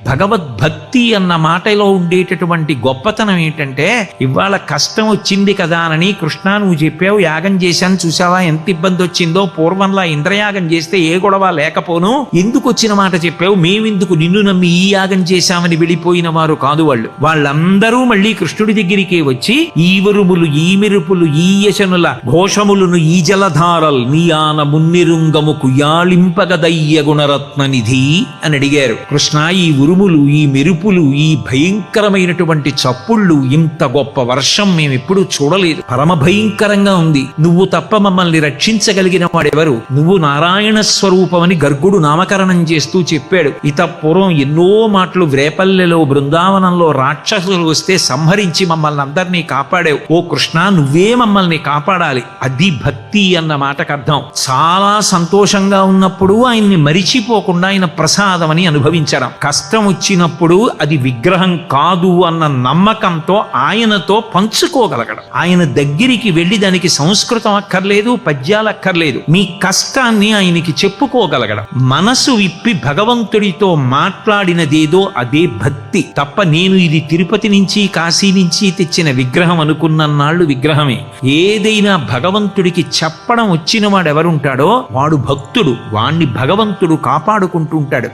భగవద్భక్తి అన్న మాటలో ఉండేటటువంటి గొప్పతనం ఏంటంటే, ఇవాళ కష్టం వచ్చింది కదా అని కృష్ణ నువ్వు చెప్పావు, యాగం చేశాను చూసావా ఎంత ఇబ్బంది వచ్చిందో, పూర్వంలా ఇంద్రయాగం చేస్తే ఏ గొడవ లేకపోను, ఎందుకు వచ్చిన మాట చెప్పావు, మేమెందుకు నిన్ను నమ్మి ఈ యాగం చేశామని వెళ్ళిపోయిన వారు కాదు వాళ్ళు. వాళ్ళందరూ మళ్ళీ కృష్ణుడి దగ్గరికి వచ్చి, ఈ వరుములు ఈ మెరుపులు ఈ యశనుల ఘోషములను ఈ జలధారల్ నీయాన మున్నిరుంగము కుయాళింపగదయ్య గుణరత్న నిధి అని అడిగారు. కృష్ణ, ఈ ఉరుములు ఈ మెరుపులు ఈ భయంకరమైనటువంటి చప్పుళ్ళు, ఇంత గొప్ప వర్షం మేమెప్పుడు చూడలేదు, పరమ భయంకరంగా ఉంది, నువ్వు తప్ప మమ్మల్ని రక్షించగలిగిన వాడెవరు, నువ్వు నారాయణ స్వరూపమని గర్గుడు నామకరణం చేస్తూ చెప్పాడు. ఇత పూర్వం ఎన్నో మాటలు వ్రేపల్లెలో బృందావనంలో రాక్షసులు వస్తే సంహరించి మమ్మల్ని అందరినీ కాపాడావు, ఓ కృష్ణ నువ్వే మమ్మల్ని కాపాడాలి. అది భక్తి అన్న మాటకు అర్థం. చాలా సంతోషంగా ఉన్నప్పుడు ఆయన్ని మరిచిపోకుండా ఆయన ప్రసాదం అని అనుభవించడం, కష్టం వచ్చినప్పుడు అది విగ్రహం కాదు అన్న నమ్మకంతో ఆయనతో పంచుకోగలగడం, ఆయన దగ్గరికి వెళ్ళి దానికి సంస్కృతం అక్కర్లేదు, పద్యాలు అక్కర్లేదు, మీ కష్టాన్ని ఆయనకి చెప్పుకోగలగడం, మనసు విప్పి భగవంతుడితో మాట్లాడినదేదో అదే భక్తి తప్ప నేను ఇది తిరుపతి నుంచి కాశీ నుంచి తెచ్చిన విగ్రహం అనుకున్నన్నాళ్ళు విగ్రహమే. ఏదైనా భగవంతుడికి చెప్పడం వచ్చిన వాడు ఎవరుంటాడో వాడు భక్తుడు, వాణ్ణి భగవంతుడు కాపాడుకుంటూ ఉంటాడు.